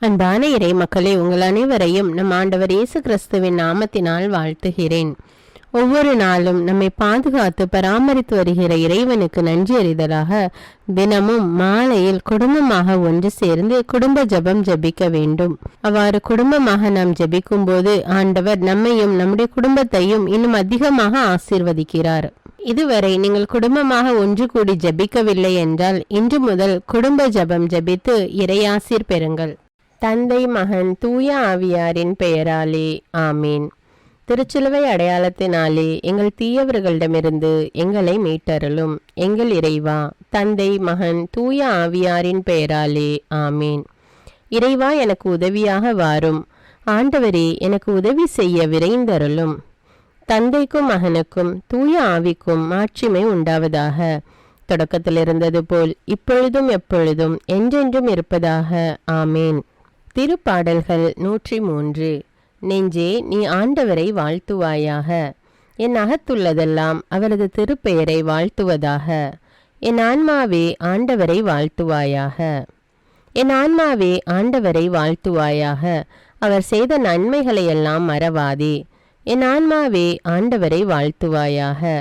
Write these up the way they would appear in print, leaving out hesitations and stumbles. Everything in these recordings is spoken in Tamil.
அன்பான இறை மக்களே, உங்கள் அனைவரையும் நம் ஆண்டவர் இயேசு கிறிஸ்துவின் நாமத்தினால் வாழ்த்துகிறேன். ஒவ்வொரு நாளும் நம்மை பாதுகாத்து பராமரித்து வருகிற இறைவனுக்கு நன்றி அறிதலாக தினமும் மாலையில் குடும்பமாக ஒன்று சேர்ந்து குடும்ப ஜெபம் ஜெபிக்க வேண்டும். அவ்வாறு குடும்பமாக நாம் ஜெபிக்கும் போது ஆண்டவர் நம்மையும் நம்முடைய குடும்பத்தையும் இன்னும் அதிகமாக ஆசீர்வதிக்கிறார். இதுவரை நீங்கள் குடும்பமாக ஒன்று கூடி ஜெபிக்கவில்லை என்றால் இன்று முதல் குடும்ப ஜெபம் ஜெபித்து இறையாசீர் பெறுங்கள். தந்தை, மகன், தூய ஆவியாரின் பெயராலே ஆமீன். திருச்சிலுவை அடையாளத்தினாலே எங்கள் தீயவர்களிடமிருந்து எங்களை மீட்டருளும். எங்கள் இறைவா, தந்தை, மகன், தூய ஆவியாரின் பெயராலே ஆமீன். இறைவா, எனக்கு உதவியாக வாரும். ஆண்டவரே, எனக்கு உதவி செய்ய விரைந்தருளும். தந்தைக்கும் மகனுக்கும் தூய ஆவிக்கும் மாட்சிமை உண்டாவதாக. தொடக்கத்தில் இருந்தது போல் இப்பொழுதும் எப்பொழுதும் என்றென்றும் இருப்பதாக ஆமேன். திருப்பாடல்கள் 103. நெஞ்சே, நீ ஆண்டவரை வாழ்த்துவாயாக. என் அகத்துள்ளதெல்லாம் அவரது திருப்பெயரை வாழ்த்துவதாக. என் ஆன்மாவே ஆண்டவரை வாழ்த்துவாயாக. என் ஆன்மாவே ஆண்டவரை வாழ்த்துவாயாக. அவர் செய்த நன்மைகளையெல்லாம் மறவாதே. என் ஆன்மாவே ஆண்டவரை வாழ்த்துவாயாக.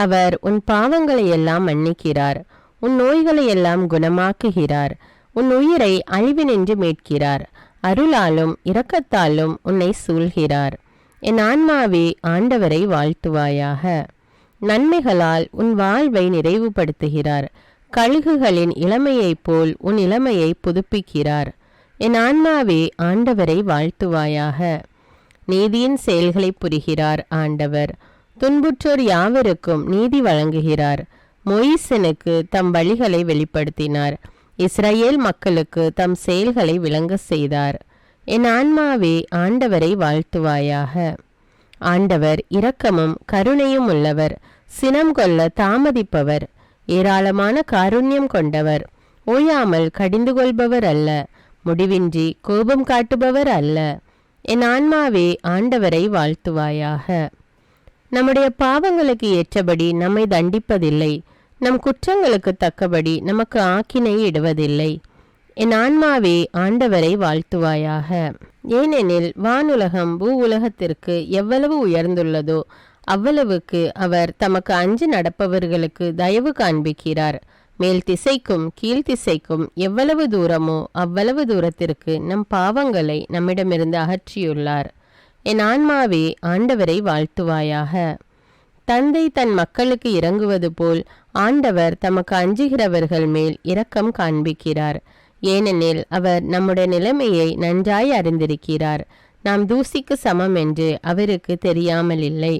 அவர் உன் பாவங்களையெல்லாம் மன்னிக்கிறார், உன் நோய்களையெல்லாம் குணமாக்குகிறார், உன் உயிரை அழிவினின்று மீட்கிறார், அருளாலும் இரக்கத்தாலும் உன்னை சூழ்கிறார். என் ஆன்மாவே ஆண்டவரை வாழ்த்துவாயாக. நன்மைகளால் உன் வாழ்வை நிறைவுபடுத்துகிறார், கழுகுகளின் இளமையைப் போல் உன் இளமையை புதுப்பிக்கிறார். என் ஆன்மாவே ஆண்டவரை வாழ்த்துவாயாக. நீதியின் செயல்களை புரிகிறார் ஆண்டவர், துன்புற்றோர் யாவருக்கும் நீதி வழங்குகிறார். மோயிசனுக்கு தம் வழிகளை வெளிப்படுத்தினார், இஸ்ரவேல் மக்களுக்கு தம் செயல்களை விளங்க செய்தார். என் ஆன்மாவே ஆண்டவரை வாழ்த்துவாயாக. ஆண்டவர் இரக்கமும் கருணையும் உள்ளவர், சினம் கொள்ள தாமதிப்பவர், ஏராளமான காருண்யம் கொண்டவர், ஓயாமல் கடிந்து கொள்பவர் அல்ல, முடிவின்றி கோபம் காட்டுபவர் அல்ல. என் ஆன்மாவே ஆண்டவரை வாழ்த்துவாயாக. நம்முடைய பாவங்களுக்கு ஏற்றபடி நம்மை தண்டிப்பதில்லை, நம் குற்றங்களுக்கு தக்கபடி நமக்கு ஆக்கினை இடுவதில்லை. என் ஆன்மாவே ஆண்டவரை வாழ்த்துவாயாக. ஏனெனில் வானுலகம் பூ உலகத்திற்கு எவ்வளவு உயர்ந்துள்ளதோ அவ்வளவுக்கு அவர் தமக்கு அஞ்சு நடப்பவர்களுக்கு தயவு காண்பிக்கிறார். மேல் திசைக்கும் கீழ்த்திசைக்கும் எவ்வளவு தூரமோ அவ்வளவு தூரத்திற்கு நம் பாவங்களை நம்மிடமிருந்து அகற்றியுள்ளார். என் ஆன்மாவே ஆண்டவரை வாழ்த்துவாயாக. தந்தை தன் மக்களுக்கு இறங்குவது போல் ஆண்டவர் தமக்கு அஞ்சுகிறவர்கள் மேல் இரக்கம் காண்பிக்கிறார். ஏனெனில் அவர் நம்முடைய நிலைமையை நன்றாய் அறிந்திருக்கிறார். நாம் தூசிக்கு சமம் என்று அவருக்கு தெரியாமல் இல்லை.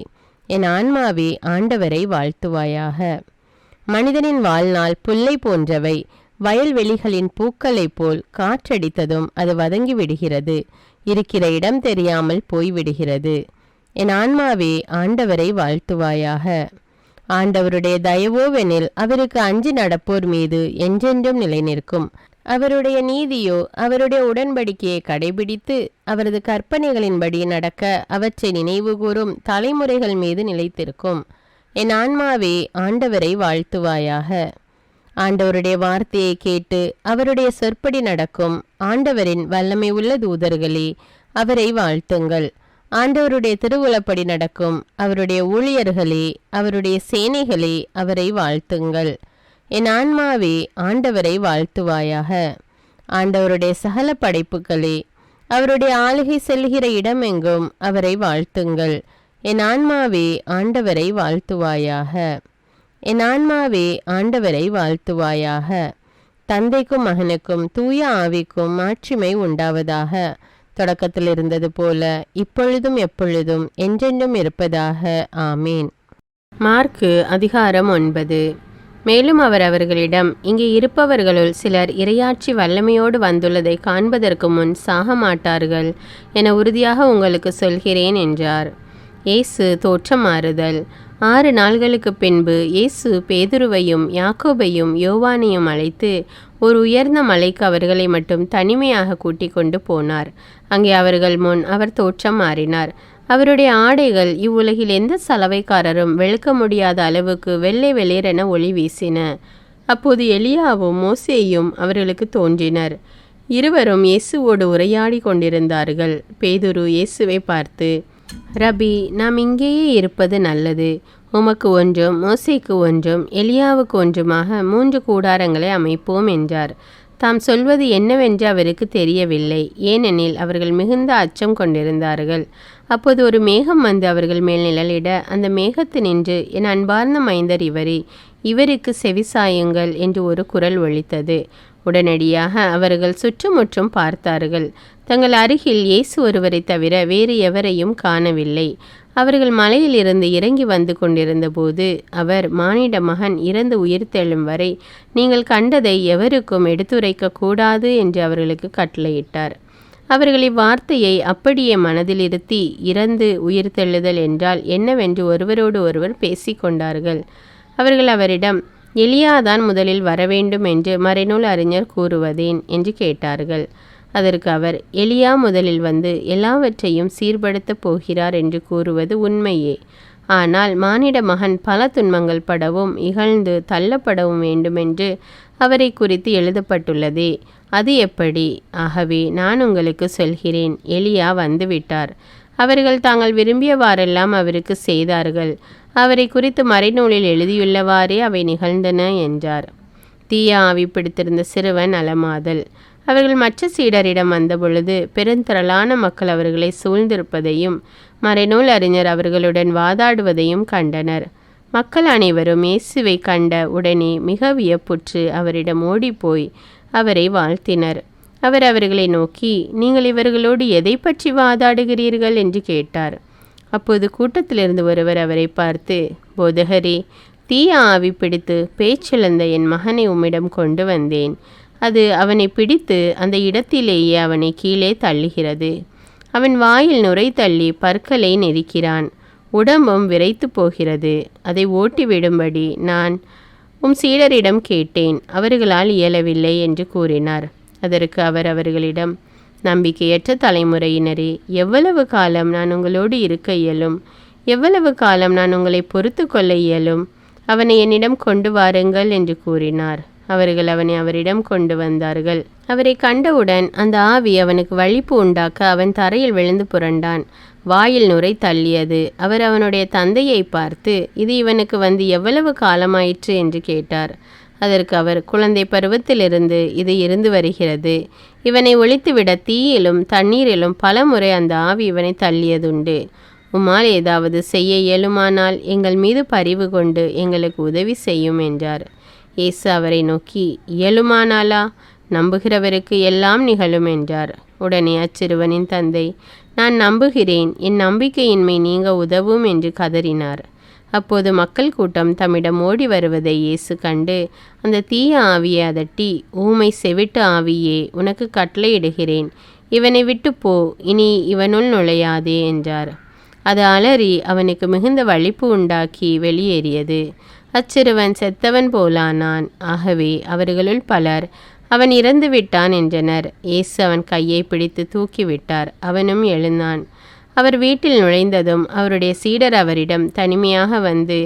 என் ஆன்மாவே ஆண்டவரை வாழ்த்துவாயாக. மனிதனின் வாழ்நாள் புல்லை போன்றவை, வயல்வெளிகளின் பூக்களைப் போல் காற்றடித்ததும் அது வதங்கி விடுகிறது, இருக்கிற இடம் தெரியாமல் போய்விடுகிறது. என் ஆன்மாவே ஆண்டவரை வாழ்த்துவாயாக. ஆண்டவருடைய தயவோவெனில் அவருக்கு அஞ்சி நடப்போர் மீது என்றென்றும் நிலை நிற்கும். அவருடைய நீதியோ அவருடைய உடன்படிக்கையை கடைபிடித்து அவரது கற்பனைகளின்படி நடக்க அவற்றை நினைவு கூறும் தலைமுறைகள் மீது நிலைத்திருக்கும். என் ஆன்மாவே ஆண்டவரை வாழ்த்துவாயாக. ஆண்டவருடைய வார்த்தையை கேட்டு அவருடைய சொற்படி நடக்கும் ஆண்டவரின் வல்லமை உள்ள தூதர்களே, அவரை வாழ்த்துங்கள். ஆண்டவருடைய திருவுளப்படி நடக்கும் அவருடைய ஊழியர்களே, அவருடைய சேனைகளே, அவரை வாழ்த்துங்கள். என் ஆன்மாவே ஆண்டவரை வாழ்த்துவாயாக. ஆண்டவருடைய சகல படைப்புகளே, அவருடைய ஆளுகை செல்கிற இடமெங்கும் அவரை வாழ்த்துங்கள். என் ஆன்மாவே ஆண்டவரை வாழ்த்துவாயாக. என் ஆன்மாவே ஆண்டவரை வாழ்த்துவாயாக. தந்தைக்கும் மகனுக்கும் தூய ஆவிக்கும் மாட்சிமை உண்டாவதாக. தொடக்கத்தில் இருந்தது போல இப்பொழுதும் எப்பொழுதும் என்றென்றும் இருப்பதாக ஆமீன். மார்க்கு அதிகாரம் 9. மேலும் அவர் அவர்களிடம், இங்கே இருப்பவர்களுள் சிலர் இறையாட்சி வல்லமையோடு வந்துள்ளதை காண்பதற்கு முன் சாக மாட்டார்கள் என உறுதியாக உங்களுக்கு சொல்கிறேன் என்றார். இயேசு தோற்றம் மாறுதல். 6 நாள்களுக்கு பின்பு இயேசு பேதுருவையும் யாக்கோபையும் யோவானையும் அழைத்து ஒரு உயர்ந்த மலைக்கு அவர்களை மட்டும் தனிமையாக கூட்டிக் கொண்டு போனார். அங்கே அவர்கள் முன் அவர் தோற்றம் மாறினார். அவருடைய ஆடைகள் இவ்வுலகில் எந்த சலவைக்காரரும் வெளுக்க முடியாத அளவுக்கு வெள்ளை வெளிரென ஒளி வீசின. அப்போது எலியாவும் மோசேயும் அவர்களுக்கு தோன்றினர். இருவரும் இயேசுவோடு உரையாடி கொண்டிருந்தார்கள். பேதுரு இயேசுவை பார்த்து, ரபி, நாம் இங்கேயே இருப்பது நல்லது. உமக்கு ஒன்றும், மோசேக்கு ஒன்றும், எலியாவுக்கு ஒன்றுமாக 3 கூடாரங்களை அமைப்போம் என்றார். தாம் சொல்வது என்னவென்று அவருக்கு தெரியவில்லை, ஏனெனில் அவர்கள் மிகுந்த அச்சம் கொண்டிருந்தார்கள். அப்போது ஒரு மேகம் வந்து அவர்கள் மேல் நிழலிட, அந்த மேகத்து நின்று, என் அன்பார்ந்த மைந்தர் இவரே, இவருக்கு செவிசாயுங்கள் என்று ஒரு குரல் ஒலித்தது. உடனடியாக அவர்கள் சுற்றுமுற்றும் பார்த்தார்கள். தங்கள் அருகில் இயேசு ஒருவரை தவிர வேறு எவரையும் காணவில்லை. அவர்கள் மலையிலிருந்து இறங்கி வந்து கொண்டிருந்த போது அவர், மானிட மகன் இறந்து உயிர்த்தெழும் வரை நீங்கள் கண்டதை எவருக்கும் எடுத்துரைக்க கூடாது என்று அவர்களுக்கு கட்டளையிட்டார். அவர்கள் இவ்வார்த்தையை அப்படியே மனதில் இருத்தி, இறந்து உயிர்த்தெழுதல் என்றால் என்னவென்று ஒருவரோடு ஒருவர் பேசிக்கொண்டார்கள். அவர்கள் அவரிடம், எலியாதான் முதலில் வரவேண்டும் என்று மறைநூல் அறிஞர் கூறுவதேன் என்று கேட்டார்கள். அதற்கு அவர், எலியா முதலில் வந்து எல்லாவற்றையும் சீர்படுத்தப் போகிறார் என்று கூறுவது உண்மையே. ஆனால் மானிட மகன் பல துன்பங்கள் படவும் இகழ்ந்து தள்ளப்படவும் வேண்டுமென்று அவரை குறித்து எழுதப்பட்டுள்ளதே. அது எப்படி? ஆகவே நான் உங்களுக்கு சொல்கிறேன், எலியா வந்துவிட்டார். அவர்கள் தாங்கள் விரும்பியவாறெல்லாம் அவருக்கு செய்தார்கள். அவரை குறித்து மறைநூலில் எழுதியுள்ளவாறே அவை நிகழ்ந்தன என்றார். தீய ஆவி பிடித்திருந்த சிறுவன் அலமாதல். அவர்கள் மற்ற சீடரிடம் வந்தபொழுது பெருந்திரளான மக்கள் அவர்களை சூழ்ந்திருப்பதையும் மறைநூல் அறிஞர் அவர்களுடன் வாதாடுவதையும் கண்டனர். மக்கள் அனைவரும் இயேசுவை கண்ட உடனே மிக வியப்புற்று அவரிடம் ஓடிப்போய் அவரை வாழ்த்தினர். அவர் அவர்களை நோக்கி, நீங்கள் இவர்களோடு எதை பற்றி வாதாடுகிறீர்கள் என்று கேட்டார். அப்போது கூட்டத்திலிருந்து ஒருவர் அவரை பார்த்து, போதகரே, தீய ஆவி பிடித்து பேச்சிழந்த என் மகனை உம்மிடம் கொண்டு வந்தேன். அது அவனை பிடித்து அந்த இடத்திலேயே அவனை கீழே தள்ளுகிறது. அவன் வாயில் நுரை தள்ளி பற்களை நெரிக்கிறான். உடம்பும் விரைத்து போகிறது. அதை ஓட்டிவிடும்படி நான் உம் சீடரிடம் கேட்டேன், அவர்களால் இயலவில்லை என்று கூறினார். அதற்கு அவர் அவர்களிடம், நம்பிக்கையற்ற தலைமுறையினரே, எவ்வளவு காலம் நான் உங்களோடு இருக்க இயலும்? எவ்வளவு காலம் நான் உங்களை பொறுத்து கொள்ள இயலும்? அவனை என்னிடம் கொண்டு வாருங்கள் என்று கூறினார். அவர்கள் அவனை அவரிடம் கொண்டு வந்தார்கள். அவரை கண்டவுடன் அந்த ஆவி அவனுக்கு வலிப்பு உண்டாக்க அவன் தரையில் விழுந்து புரண்டான். வாயில் நுரை தள்ளியது. அவர் அவனுடைய தந்தையை பார்த்து, இது இவனுக்கு வந்து எவ்வளவு காலமாயிற்று என்று கேட்டார். அதற்கு அவர், குழந்தை பருவத்திலிருந்து இது இருந்து வருகிறது. இவனை ஒழித்துவிட தீயிலும் தண்ணீரிலும் பல முறை அந்த ஆவி இவனை தள்ளியதுண்டு. உம்மால் ஏதாவது செய்ய இயலுமானால் எங்கள் மீது பரிவு கொண்டு எங்களுக்கு உதவி செய்யும் என்றார். இயேசு அவரை நோக்கி, இயலுமானாலா? நம்புகிறவருக்கு எல்லாம் நிகழும் என்றார். உடனே அச்சிறுவனின் தந்தை, நான் நம்புகிறேன், என் நம்பிக்கையின்மை நீங்க உதவும் என்று கதறினார். அப்போது மக்கள் கூட்டம் தம்மிடம் ஓடி வருவதை இயேசு கண்டு அந்த தீய ஆவியை அதட்டி, ஊமை செவிட்டு ஆவியே, உனக்கு கட்டளையிடுகிறேன், இவனை விட்டு போ, இனி இவனுள் நுழையாதே என்றார். அது அலறி அவனுக்கு மிகுந்த வலிப்பு உண்டாக்கி வெளியேறியது. அச்சிறுவன் செத்தவன் போலானான். ஆகவே அவர்களுள் பலர், அவன் இறந்து விட்டான் என்றனர். இயேசு அவன் கையை பிடித்து தூக்கிவிட்டார். அவனும் எழுந்தான். அவர் வீட்டில் நுழைந்ததும் அவருடைய சீடர் அவரிடம் தனிமையாக வந்து,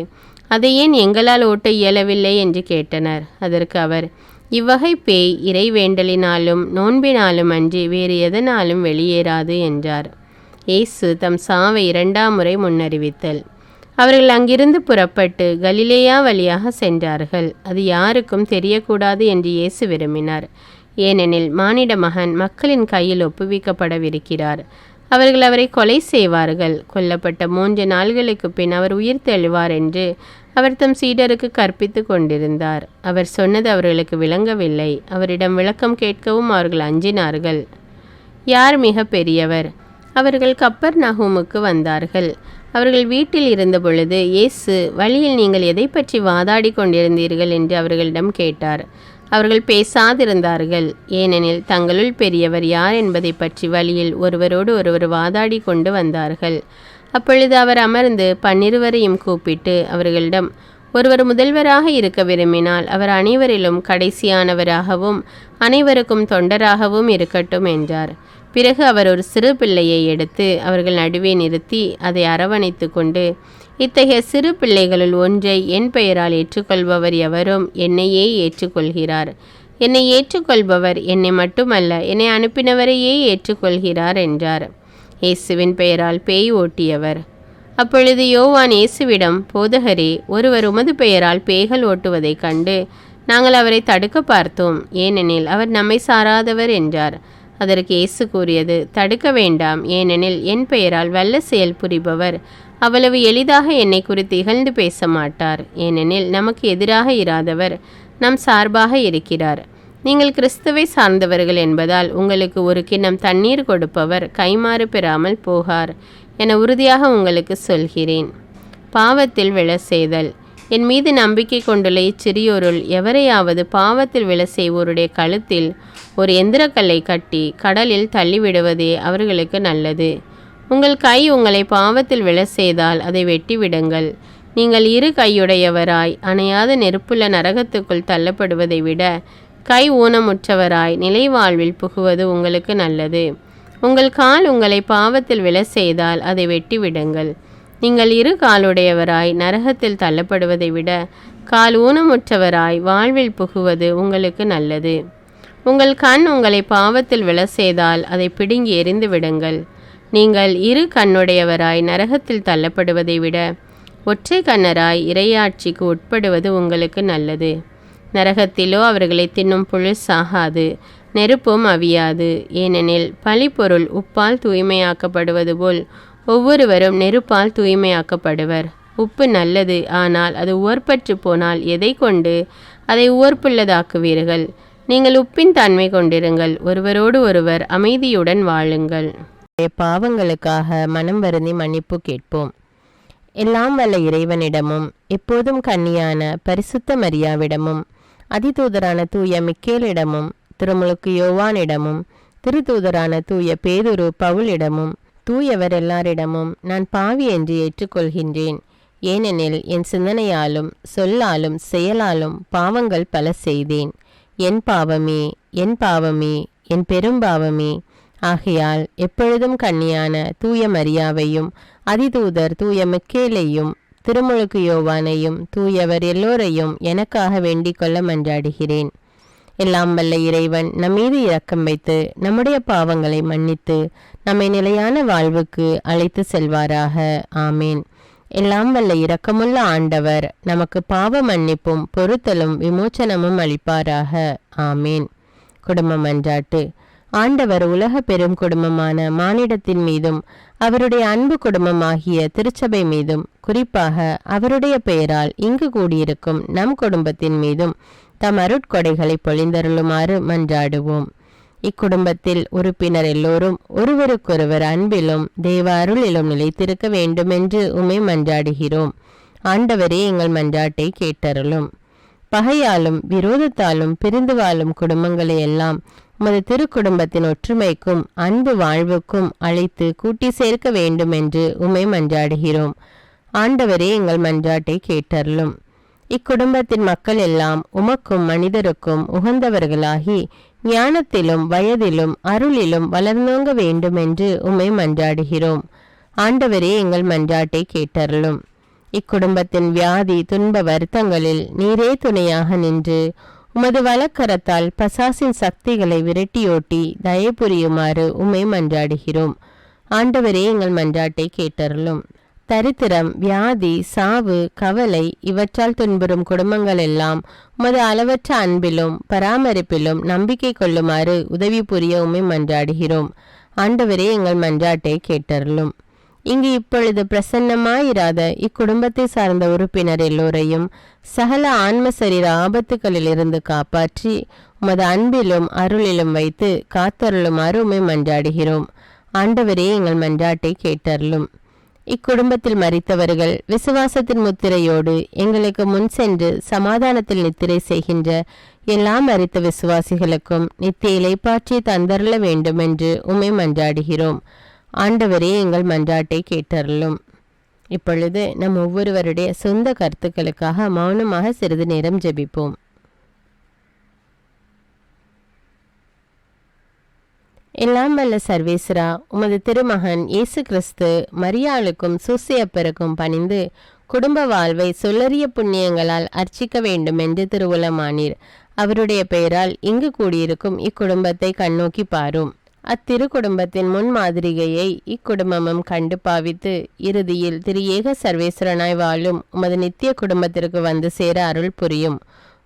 அதை ஏன் எங்களால் ஓட்ட இயலவில்லை என்று கேட்டனர். அதற்கு அவர், இவ்வகை பேய் இறை வேண்டலினாலும் நோன்பினாலும் அன்றி வேறு எதனாலும் வெளியேறாது என்றார். இயேசு தம் சாவை 2ஆம் முறை முன்னறிவித்தல். அவர்கள் அங்கிருந்து புறப்பட்டு கலிலேயா வழியாக சென்றார்கள். அது யாருக்கும் தெரியக்கூடாது என்று இயேசு விரும்பினார். ஏனெனில் மானிட மகன் மக்களின் கையில் ஒப்புவிக்கப்படவிருக்கிறார். அவர்கள் அவரை கொலை செய்வார்கள். கொல்லப்பட்ட 3 நாள்களுக்கு பின் அவர் உயிர் தெழுவார் என்று அவர் தம் சீடருக்கு கற்பித்து கொண்டிருந்தார். அவர் சொன்னது அவர்களுக்கு விளங்கவில்லை. அவரிடம் விளக்கம் கேட்கவும் அவர்கள் அஞ்சினார்கள். யார் மிக பெரியவர்? அவர்கள் கப்பர்நகூமுக்கு வந்தார்கள். அவர்கள் வீட்டில் இருந்த பொழுது இயேசு, வழியில் நீங்கள் எதை பற்றி வாதாடி கொண்டிருந்தீர்கள் என்று அவர்களிடம் கேட்டார். அவர்கள் பேசாதிருந்தார்கள். ஏனெனில் தங்களுள் பெரியவர் யார் என்பதை பற்றி வழியில் ஒருவரோடு ஒருவர் வாதாடி கொண்டு வந்தார்கள். அப்பொழுது அவர் அமர்ந்து 12 கூப்பிட்டு அவர்களிடம், ஒருவர் முதல்வராக இருக்க விரும்பினால் அவர் அனைவரிலும் கடைசியானவராகவும் அனைவருக்கும் தொண்டராகவும் இருக்கட்டும் என்றார். பிறகு அவர் ஒரு சிறு பிள்ளையை எடுத்து அவர்கள் நடுவே நிறுத்தி அதை அரவணைத்து கொண்டு, இத்தகைய சிறு பிள்ளைகளுள் ஒன்றை என் பெயரால் ஏற்றுக்கொள்பவர் எவரும் என்னையே ஏற்றுக்கொள்கிறார். என்னை ஏற்றுக்கொள்பவர் என்னை மட்டுமல்ல என்னை அனுப்பினவரையே ஏற்றுக்கொள்கிறார் என்றார். இயேசுவின் பெயரால் பேய் ஓட்டியவர். அப்பொழுது யோவான் இயேசுவிடம், போதகரே, ஒருவர் உமது பெயரால் பேய்கள் ஓட்டுவதைக் கண்டு நாங்கள் அவரை தடுக்க பார்த்தோம், ஏனெனில் அவர் நம்மை சாராதவர் என்றார். அதற்கு இயேசு கூறியது, தடுக்க வேண்டாம், ஏனெனில் என் பெயரால் வல்ல செயல் புரிபவர் அவ்வளவு எளிதாக என்னை குறித்து இகழ்ந்து பேச மாட்டார். ஏனெனில் நமக்கு எதிராக இராதவர் நம் சார்பாக இருக்கிறார். நீங்கள் கிறிஸ்துவை சார்ந்தவர்கள் என்பதால் உங்களுக்கு ஒரு கிண்ணம் தண்ணீர் கொடுப்பவர் கைமாறு பெறாமல் போகார் என உறுதியாக உங்களுக்கு சொல்கிறேன். பாவத்தில் விழ செய்தல். என் மீது நம்பிக்கை கொண்டுள்ள இச்சிறியோருள் எவரையாவது பாவத்தில் விழ செய்வோருடைய கழுத்தில் ஒரு எந்திரக்கல்லை கட்டி கடலில் தள்ளிவிடுவதே அவர்களுக்கு நல்லது. உங்கள் கை உங்களை பாவத்தில் விழ செய்தால் அதை வெட்டிவிடுங்கள். நீங்கள் இரு கையுடையவராய் அணையாத நெருப்புள்ள நரகத்துக்குள் தள்ளப்படுவதை விட கை ஊனமுற்றவராய் நிலை வாழ்வில் புகுவது உங்களுக்கு நல்லது. உங்கள் கால் உங்களை பாவத்தில் விழ செய்தால் அதை வெட்டிவிடுங்கள். நீங்கள் இரு காலுடையவராய் நரகத்தில் தள்ளப்படுவதை விட கால் ஊனமுற்றவராய் வாழ்வில் புகுவது உங்களுக்கு நல்லது. உங்கள் கண் உங்களை பாவத்தில் விழ செய்தால் அதை பிடுங்கி எறிந்து விடுங்கள். நீங்கள் இரு கண்ணுடையவராய் நரகத்தில் தள்ளப்படுவதை விட ஒற்றை கண்ணராய் இறையாட்சிக்கு உட்படுவது உங்களுக்கு நல்லது. நரகத்திலோ அவர்களை தின்னும் புழு சாகாது, நெருப்பும் அவியாது. ஏனெனில் பழிப்பொருள் உப்பால் தூய்மையாக்கப்படுவது போல் ஒவ்வொருவரும் நெருப்பால் தூய்மையாக்கப்படுவர். உப்பு நல்லது, ஆனால் அது உவர்பற்று போனால் எதை கொண்டு அதை உவர்ப்புள்ளதாக்குவீர்கள்? நீங்கள் உப்பின் தன்மை கொண்டிருங்கள், ஒருவரோடு ஒருவர் அமைதியுடன் வாழுங்கள். பாவங்களுக்காக மனம் வருந்தி மன்னிப்பு கேட்போம். எல்லாம் வல்ல இறைவனிடமும் எப்போதும் கன்னியான பரிசுத்த மரியாவிடமும் அதிதூதரான தூய மிக்கேலிடமும் திருமுழுக்கு யோவானிடமும் திருத்தூதரான தூய பேதுரு பவுலிடமும் தூயவர் எல்லாரிடமும் நான் பாவி என்று ஏற்றுக்கொள்கின்றேன். ஏனெனில் என் சிந்தனையாலும் சொல்லாலும் செயலாலும் பாவங்கள் பல செய்தேன். என் பாவமே, என் பாவமே, என் பெரும்பாவமே. ஆகையால் எப்பொழுதும் கன்னியான தூய மரியாவையும் அதிதூதர் தூய மிக்கேலையும் திருமுழுக்கு யோவானையும் தூயவர் எல்லோரையும் எனக்காக வேண்டிக் கொள்ள மன்றாடுகிறேன். எல்லாம் வல்ல இறைவன் நம்மீது இரக்கம் வைத்து நம்முடைய பாவங்களை மன்னித்து நம்மை நிலையான வாழ்வுக்கு அழைத்து செல்வாராக. ஆமேன். எல்லாம் வல்ல இரக்கமுள்ள ஆண்டவர் நமக்கு பாவ மன்னிப்பும் பொறுத்தலும் விமோச்சனமும் அளிப்பாராக. ஆமேன். குடும்ப மன்றாட்டு. ஆண்டவர் உலக பெரும் குடும்பமான மானிடத்தின் மீதும் அவருடைய அன்பு குடும்பமாகிய திருச்சபை மீதும் குறிப்பாக அவருடைய பெயரால் இங்கு கூடியிருக்கும் நம் குடும்பத்தின் மீதும் தம் அருட்கொடைகளை பொழிந்தருளுமாறு மன்றாடுவோம். இக்குடும்பத்தில் உறுப்பினர் எல்லோரும் ஒருவருக்கொருவர் அன்பிலும் தேவ அருளிலும் நிலைத்திருக்க வேண்டுமென்று உம்மை மன்றாடுகிறோம். ஆண்டவரே, எங்கள் மன்றாட்டை கேட்டருளும். பகையாலும் விரோதத்தாலும் பிரிந்து வாழும் குடும்பங்களை எல்லாம் உமது திருக்குடும்பத்தின் ஒற்றுமைக்கும் அன்பு வாழ்வுக்கும் அழைத்து கூட்டி சேர்க்க வேண்டும் என்று உம்மை மன்றாடுகிறோம். ஆண்டவரே, எங்கள் மன்றாட்டை கேட்டருளும். இக்குடும்பத்தின் மக்கள் எல்லாம் உமக்கும் மனிதருக்கும் உகந்தவர்களாகி ஞானத்திலும் வயதிலும் அருளிலும் வளர்ந்தோங்க வேண்டும் என்று உம்மை மன்றாடுகிறோம். ஆண்டவரே, எங்கள் மன்றாட்டை கேட்டருளும். இக்குடும்பத்தின் வியாதி துன்ப வருத்தங்களில் நீரே துணையாக நின்று உமது வலக்கரத்தால் பசாசின் சக்திகளை விரட்டியோட்டி தயை புரியுமாறு உம்மை மன்றாடுகிறோம். ஆண்டவரே, எங்கள் மன்றாட்டை கேட்டருளும். தரித்திரம், வியாதி, சாவு, கவலை இவற்றால் துன்புறும் குடும்பங்கள் எல்லாம் உமது அளவற்ற அன்பிலும் பராமரிப்பிலும் நம்பிக்கை கொள்ளுமாறு உதவி புரிய உம்மை மன்றாடுகிறோம். ஆண்டவரே, எங்கள் மன்றாட்டை கேட்டருளும். இங்கு இப்பொழுது பிரசன்னமாயிராத இக்குடும்பத்தை சார்ந்த உறுப்பினர் எல்லோரையும் சகல ஆன்ம சரீர ஆபத்துக்களிலிருந்து காப்பாற்றி உமது அன்பிலும் அருளிலும் வைத்து காத்தருளுமாறு உம்மை மன்றாடுகிறோம். ஆண்டவரே, எங்கள் மன்றாட்டை கேட்டருளும். இக்குடும்பத்தில் மரித்தவர்கள் விசுவாசத்தின் முத்திரையோடு எங்களுக்கு முன் சென்று சமாதானத்தில் நித்திரை செய்கின்ற எல்லா மரித்த விசுவாசிகளுக்கும் நித்திய இளைப்பாற்றி தந்தருள வேண்டும் என்று உம்மை மன்றாடுகிறோம். ஆண்டவரே, எங்கள் மன்றாட்டை கேட்டருளும். இப்பொழுது நம் ஒவ்வொருவருடைய சொந்த கருத்துக்களுக்காக மௌனமாக சிறிது நேரம் ஜெபிப்போம். எல்லாம் வல்ல சர்வேஸ்வரா, உமது திருமகன் இயேசு கிறிஸ்து மரியாளுக்கும் சூசையப்பருக்கும் பணிந்து குடும்ப வாழ்வை சொல்லறிய புண்ணியங்களால் அர்ச்சிக்க வேண்டும் என்று திருவுளமானீர். அவருடைய பெயரால் இங்கு கூடியிருக்கும் இக்குடும்பத்தை கண்ணோக்கி பாரும். அத்திரு குடும்பத்தின் முன்மாதிரிகையை இக்குடும்பமும் கண்டு பாவித்து இறுதியில் திரு ஏக சர்வேஸ்வரனாய் வாழும் உமது நித்திய குடும்பத்திற்கு வந்து சேர அருள் புரியும்.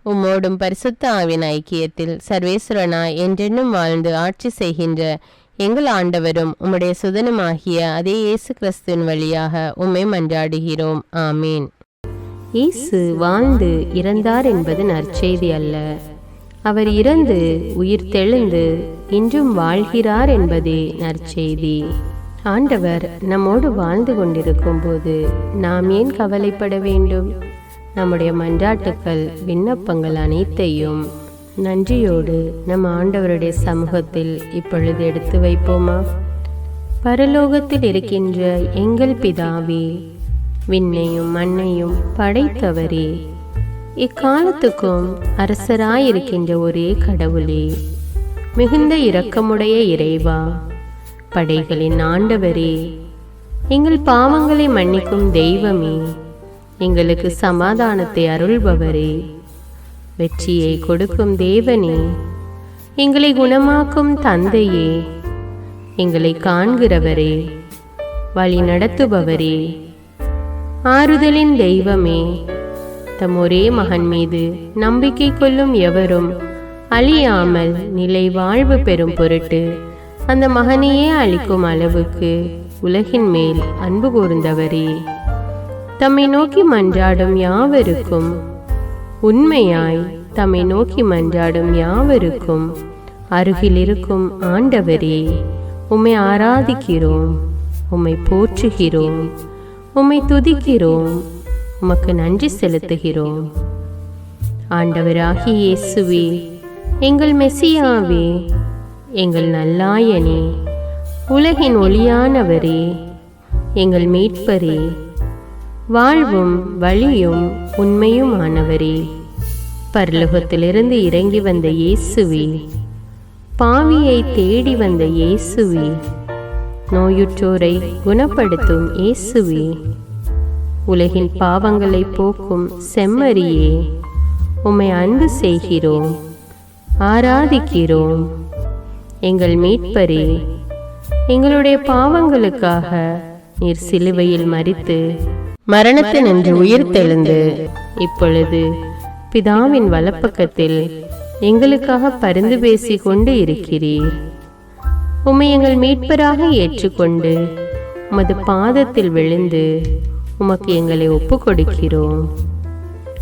உம்மோடும் பரிசுத்த ஆவின் ஐக்கியத்தில் சர்வேஸ்வரனாய் என்றென்னும் வாழ்ந்து ஆட்சி செய்கின்ற எங்கள் ஆண்டவரும் உம்முடைய சுதனுமாகிய அதே இயேசு கிறிஸ்துவின் வழியாக உம்மை மன்றாடுகிறோம். ஆமீன். இயேசு வாழ்ந்து இறந்தார் என்பது நற்செய்தி அல்ல. அவர் இறந்து உயிர் தெழுந்து இன்றும் வாழ்கிறார் என்பதே நற்செய்தி. ஆண்டவர் நம்மோடு வாழ்ந்து கொண்டிருக்கும் போது நாம் ஏன் கவலைப்பட வேண்டும்? நம்முடைய மன்றாட்டுக்கள் விண்ணப்பங்கள் அனைத்தையும் நன்றியோடு நம் ஆண்டவருடைய சமூகத்தில் இப்பொழுது எடுத்து வைப்போமா? பரலோகத்தில் இருக்கின்ற எங்கள் பிதாவே, விண்ணையும் மண்ணையும் படைத்தவரே, இக்காலத்துக்கும் அரசராயிருக்கின்ற ஒரே கடவுளே, மிகுந்த இரக்கமுடைய இறைவா, படைகளின் ஆண்டவரே, எங்கள் பாவங்களை மன்னிக்கும் தெய்வமே, எங்களுக்கு சமாதானத்தை அருள்பவரே, வெற்றியை கொடுக்கும் தேவனே, எங்களை குணமாக்கும் தந்தையே, எங்களை காண்கிறவரே, வழி நடத்துபவரே, ஆறுதலின் தெய்வமே, தம் ஒரே மகன் மீது நம்பிக்கை கொள்ளும் எவரும் அழியாமல் நிலை வாழ்வு பெறும் பொருட்டு அந்த மகனையே அளிக்கும் அளவுக்கு உலகின் மேல் அன்பு கூர்ந்தவரே, தம்மை நோக்கி மன்றாடும் யாவருக்கும் உண்மையாய் தம்மை நோக்கி மன்றாடும் யாவருக்கும் அருகில் இருக்கும் ஆண்டவரே, உம்மை ஆராதிக்கிறோம், உம்மை போற்றுகிறோம், உம்மை துதிக்கிறோம், உமக்கு நன்றி செலுத்துகிறோம். ஆண்டவராகிய இயேசுவே, எங்கள் மெசியாவே, எங்கள் நல்லாயனே, உலகின் ஒளியானவரே, எங்கள் மீட்பரே, வாழ்வும் வழியும் உண்மையுமானவரே, பரலோகத்திலிருந்து இறங்கி வந்த இயேசுவே, பாவியை தேடி வந்த இயேசுவே, நோயுற்றோரை குணப்படுத்தும் இயேசுவே, உலகின் பாவங்களை போக்கும் செம்மறியே, உம்மை அன்பு செய்கிறோம், ஆராதிக்கிறோம். எங்கள் மீட்பரே, எங்களுடைய பாவங்களுக்காக நீர் சிலுவையில் மரித்து மரணத்தினின்று உயிர் தெழுந்து இப்பொழுது பிதாவின் வலப்பக்கத்தில் எங்களுக்காக பரிந்து பேசி கொண்டு இருக்கிறீர். உம்மை எங்கள் மீட்பராக ஏற்றுக்கொண்டு உமது பாதத்தில் விழுந்து உமக்கு எங்களை ஒப்பு கொடுக்கிறோம்.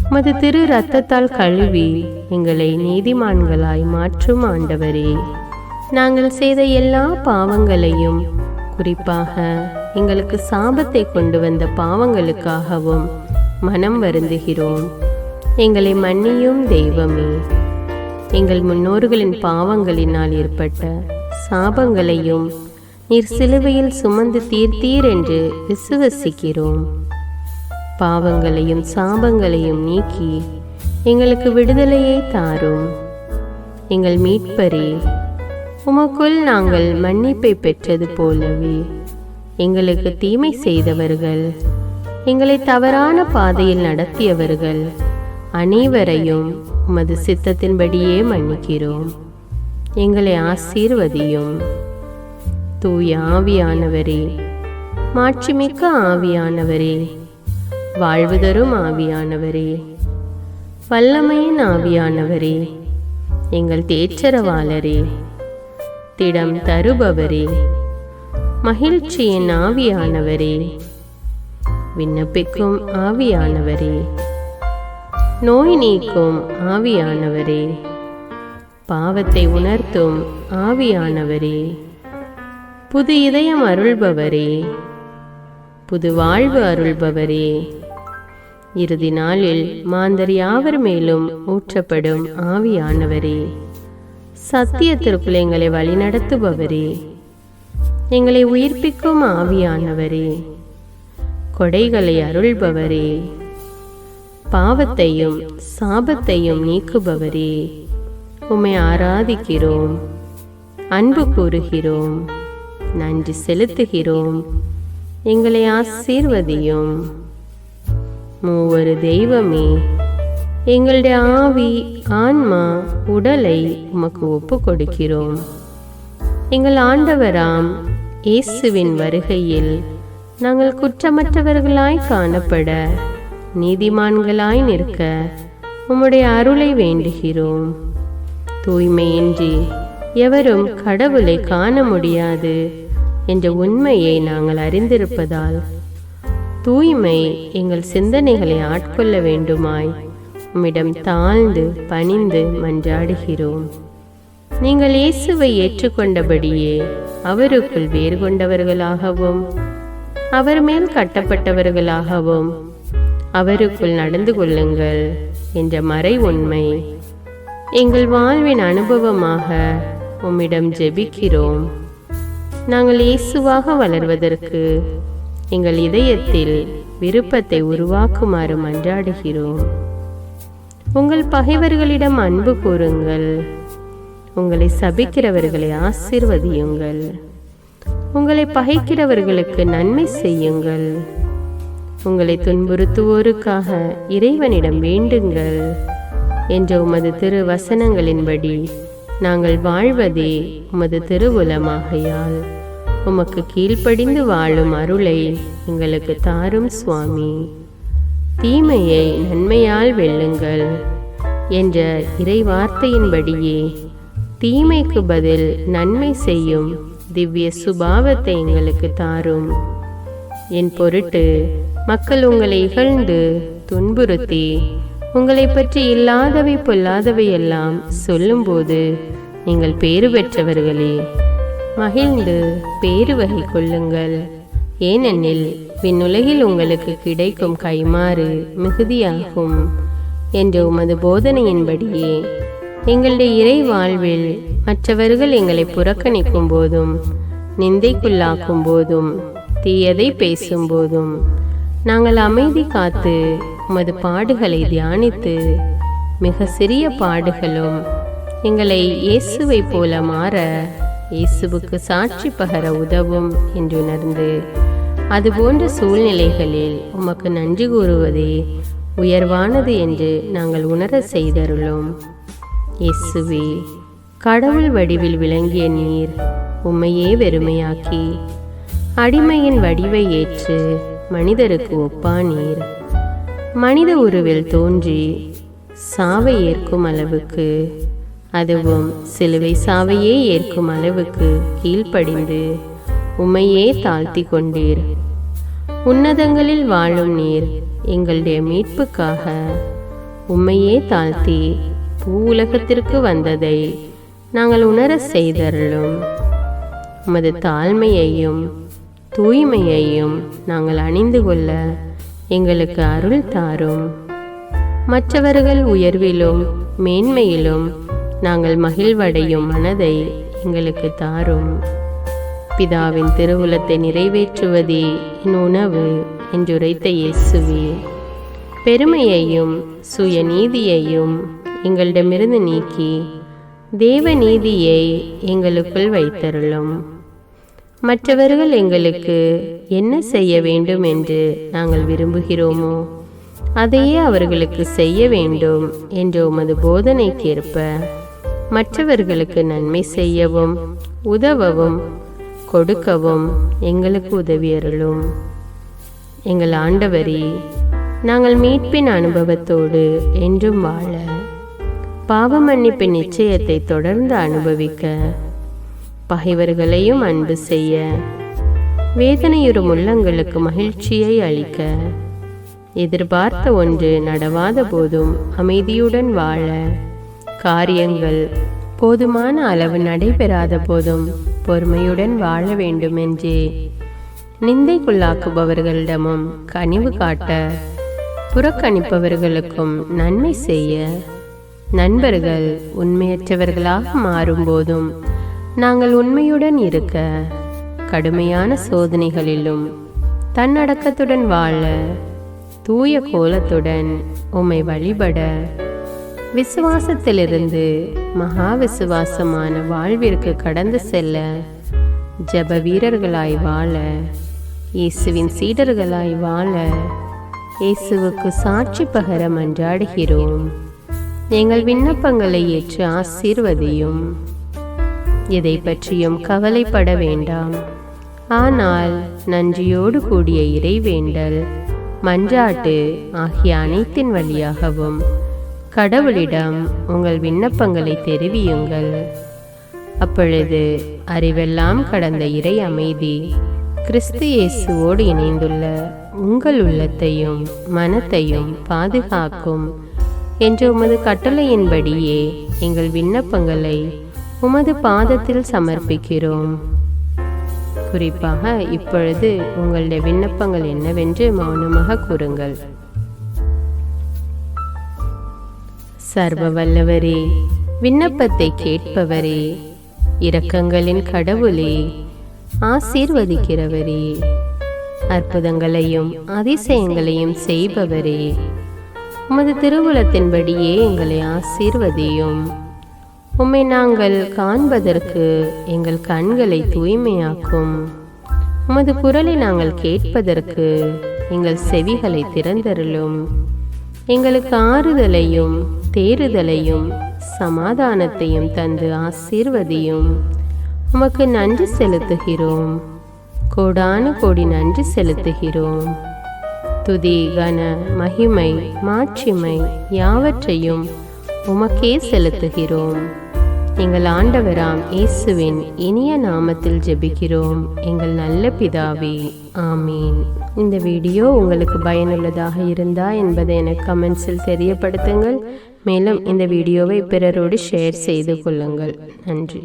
உமது திரு இரத்தத்தால் கழுவி எங்களை நீதிமான்களாய் மாற்றும் ஆண்டவரே, நாங்கள் செய்த எல்லா பாவங்களையும், குறிப்பாக எங்களுக்கு சாபத்தை கொண்டு வந்த பாவங்களுக்காகவும் மனம் வருந்துகிறோம். எங்களை மன்னியும் தெய்வமே, எங்கள் முன்னோர்களின் பாவங்களினால் ஏற்பட்ட சாபங்களையும் நீர் சிலுவையில் சுமந்து தீர்த்தீர் என்று விசுவசிக்கிறோம். பாவங்களையும் சாபங்களையும் நீக்கி எங்களுக்கு விடுதலையை தாரும். எங்கள் மீட்பரே, உமக்குள் நாங்கள் மன்னிப்பை பெற்றது போலவே எங்களுக்கு தீமை செய்தவர்கள், எங்களை தவறான பாதையில் நடத்தியவர்கள் அனைவரையும் உமது சித்தத்தின்படியே மன்னிக்கிறோம். எங்களை ஆசீர்வதியும். தூய ஆவியானவரே, மாட்சிமிக்க ஆவியானவரே, வாழ்வு தரும் ஆவியானவரே, வல்லமையின் ஆவியானவரே, எங்கள் தேற்றரவாளரே, திடம் தருபவரே, மகிழ்ச்சியின் ஆவியானவரே, விண்ணப்பிக்கும் ஆவியானவரே, நோய் நீக்கும் ஆவியானவரே, பாவத்தை உணர்த்தும் ஆவியானவரே, புது இதயம் அருள்பவரே, புது வாழ்வு அருள்பவரே, இறுதி நாளில் மாந்தர் யாவர் மேலும் ஊற்றப்படும் ஆவியானவரே, சத்தியத்திற்குள் எங்களை வழிநடத்துபவரே, எங்களை உயிர்ப்பிக்கும் ஆவியானவரே, கொடைகளை அருள்பவரே, பாவத்தையும் சாபத்தையும் நீக்குபவரே, உம்மை ஆராதிக்கிறோம், அன்பு கூறுகிறோம், நன்றி செலுத்துகிறோம். எங்களை ஆசீர்வதியும். மூவரு தெய்வமே, எங்களுடைய ஆவி, ஆன்மா, உடலை உமக்கு ஒப்பு கொடுக்கிறோம். எங்கள் ஆண்டவராம் இயேசுவின் வருகையில் நாங்கள் குற்றமற்றவர்களாய் காணப்பட, நீதிமான்களாய் நிற்க உம்முடைய அருளை வேண்டுகிறோம். தூய்மையின்றி எவரும் கடவுளை காண முடியாது என்ற உண்மையை நாங்கள் அறிந்திருப்பதால் தூய்மை எங்கள் சிந்தனைகளை ஆட்கொள்ள வேண்டுமாய் உம்மிடம் தாழ்ந்து பணிந்து மன்றாடுகிறோம். நீங்கள் இயேசுவை ஏற்றுக்கொண்டபடியே அவருக்குள் வேறு கொண்டவர்களாகவும் அவர் மேல் கட்டப்பட்டவர்களாகவும் அவருக்குள் நடந்து கொள்ளுங்கள் என்ற மறை உண்மை எங்கள் வாழ்வின் அனுபவமாக உம்மிடம் ஜெபிக்கிறோம். நாங்கள் இயேசுவாக வளர்வதற்கு எங்கள் இதயத்தில் விருப்பத்தை உருவாக்குமாறு மன்றாடுகிறோம். உங்கள் பகைவர்களிடம் அன்பு கூறுங்கள். உங்களை சபிக்கிறவர்களை ஆசீர்வதியுங்கள். உங்களை பகைக்கிறவர்களுக்கு நன்மை செய்யுங்கள். உங்களை துன்புறுத்துவோருக்காக இறைவனிடம் வேண்டுங்கள் என்ற உமது திரு வசனங்களின்படி நாங்கள் வாழ்வதே உமது திருவுலமாகையால் உமக்கு கீழ்ப்படிந்து வாழும் அருளை எங்களுக்கு தாரும் சுவாமி. தீமையை நன்மையால் வெல்லுங்கள் என்ற இறை வார்த்தையின்படியே தீமைக்கு பதில் நன்மை செய்யும் திவ்ய சுபாவத்தை எங்களுக்கு தாரும். என் பொருட்டு மக்கள் உங்களை இகழ்ந்து துன்புறுத்தி உங்களை பற்றி இல்லாதவை பொல்லாதவை எல்லாம் சொல்லும்போது நீங்கள் பேறு பெற்றவர்களே, மகிழ்ந்து பேறு வகை கொள்ளுங்கள். ஏனெனில் விண்ணுலகில் உங்களுக்கு கிடைக்கும் கைமாறு மிகுதியாகும் என்ற உமது போதனையின்படியே எங்களுடைய இறை வாழ்வில் மற்றவர்கள் எங்களை புறக்கணிக்கும் போதும் நிந்தைக்குள்ளாக்கும் போதும் தீயதை பேசும் போதும் நாங்கள் அமைதி காத்து உமது பாடுகளை தியானித்து மிக சிறிய பாடுகளும் எங்களை இயேசுவை போல மாற இயேசுவுக்கு சாட்சி பகர உதவும் என்று உணர்ந்து அதுபோன்ற சூழ்நிலைகளில் உமக்கு நன்றி கூறுவதே உயர்வானது என்று நாங்கள் உணர செய்தருளும். இயேசுவே, கடவுள் வடிவில் விளங்கிய நீர் உம்மையே வெறுமையாக்கி அடிமையின் வடிவை ஏற்று மனிதருக்கு ஒப்பானீர். மனித உருவில் தோன்றி சாவை ஏற்கும் அளவுக்கு, அதுவும் சிலுவை சாவையே ஏற்கும் அளவுக்கு கீழ்ப்படிந்து உம்மையே தாழ்த்தி கொண்டீர். உன்னதங்களில் வாழும் நீர் எங்களுடைய மீட்புக்காக உம்மையே தாழ்த்தி பூவுலகத்திற்கு வந்ததை நாங்கள் உணர செய்தருளும். உமது தாழ்மையையும் தூய்மையையும் நாங்கள் அணிந்து கொள்ள எங்களுக்கு அருள் தாரும். மற்றவர்கள் உயர்விலும் மேன்மையிலும் நாங்கள் மகிழ்வடையும் மனதை எங்களுக்கு தாரும். பிதாவின் திருவுலத்தை நிறைவேற்றுவதே என் உணவு என்றுரைத்த இயேசுவே, பெருமையையும் சுயநீதியையும் எங்களிடமிருந்து நீக்கி தேவ நீதியை எங்களுக்குள் வைத்தருளும். மற்றவர்கள் எங்களுக்கு என்ன செய்ய வேண்டும் என்று நாங்கள் விரும்புகிறோமோ அதையே அவர்களுக்கு செய்ய வேண்டும் என்ற உமது போதனைக்கேற்ப மற்றவர்களுக்கு நன்மை செய்யவும் உதவவும் கொடுக்கவும் எங்களுக்கு உதவியருளும். எங்கள் ஆண்டவரே, நாங்கள் மீட்பின் அனுபவத்தோடு என்றும் வாழ, பாவ மன்னிப்பின் நிச்சயத்தை தொடர்ந்து அனுபவிக்க, பகைவர்களையும் அன்பு செய்ய, வேதனையுறும் உள்ளங்களுக்கு மகிழ்ச்சியை அளிக்க, எதிர்பார்த்த ஒன்று நடவாத போதும் அமைதியுடன் வாழ, காரியங்கள் போதுமான அளவு நடைபெறாத போதும் பொறுமையுடன் வாழ வேண்டுமென்றே நிந்தைக்குள்ளாக்குபவர்களிடமும் கனிவு காட்ட, புறக்கணிப்பவர்களுக்கும் நன்மை செய்ய, நண்பர்கள் உண்மையற்றவர்களாக மாறும்போதும் நாங்கள் உண்மையுடன் இருக்க, கடுமையான சோதனைகளிலும் தன்னடக்கத்துடன் வாழ, தூய கோலத்துடன் உம்மை வழிபட, விசுவாசத்திலிருந்து மகா விசுவாசமான வாழ்விற்கு கடந்து செல்ல, ஜெப வீரர்களாய் வாழ, இயேசுவின் சீடர்களாய் வாழ, இயேசுவுக்கு சாட்சி பகர மன்றாடுகிறோம். எங்கள் விண்ணப்பங்களை ஏற்று ஆசீர்வதியும். எதை பற்றியும் கவலைப்பட வேண்டாம். ஆனால் நன்றியோடு கூடிய இறைவேண்டல், மன்றாட்டு ஆகிய அனைத்தின் வழியாகவும் கடவுளிடம் உங்கள் விண்ணப்பங்களை தெரிவியுங்கள். அப்பொழுது அறிவெல்லாம் கடந்த இறை அமைதி கிறிஸ்து இயேசுவோடு இணைந்துள்ள உங்கள் உள்ளத்தையும் மனத்தையும் பாதுகாக்கும் என்ற உமது கட்டளையின்படியே எங்கள் விண்ணப்பங்களை உமது பாதத்தில் சமர்ப்பிக்கிறோம். குறிப்பாக இப்பொழுது உங்களுடைய விண்ணப்பங்கள் என்னவென்று மௌனமாக கூறுங்கள். சர்வ வல்லவரே, விண்ணப்பத்தை கேட்பவரே, இரக்கங்களின் கடவுளே, ஆசீர்வதிக்கிறவரே, அற்புதங்களையும் அதிசயங்களையும் செய்பவரே, உமது திருவுளத்தின்படியே எங்களை ஆசீர்வதியும். உம்மை நாங்கள் காண்பதற்கு எங்கள் கண்களை தூய்மையாக்கும். உமது குரலை நாங்கள் கேட்பதற்கு எங்கள் செவிகளை திறந்தருளும். எங்களுக்கு ஆறுதலையும் தேறுதலையும் சமாதானத்தையும் தந்து ஆசீர்வதியும். உமக்கு நன்றி செலுத்துகிறோம். கோடான கோடி நன்றி செலுத்துகிறோம். துதி, கன, மகிமை, மாட்சிமை யாவற்றையும் உமக்கே செலுத்துகிறோம். எங்கள் ஆண்டவராம் இயேசுவின் இனிய நாமத்தில் ஜெபிக்கிறோம் எங்கள் நல்ல பிதாவே, ஆமீன். இந்த வீடியோ உங்களுக்கு பயனுள்ளதாக இருந்தா என்பதை எனக்கு கமெண்ட்ஸில் தெரியப்படுத்துங்கள். மேலும் இந்த வீடியோவை பிறரோடு ஷேர் செய்து கொள்ளுங்கள். நன்றி.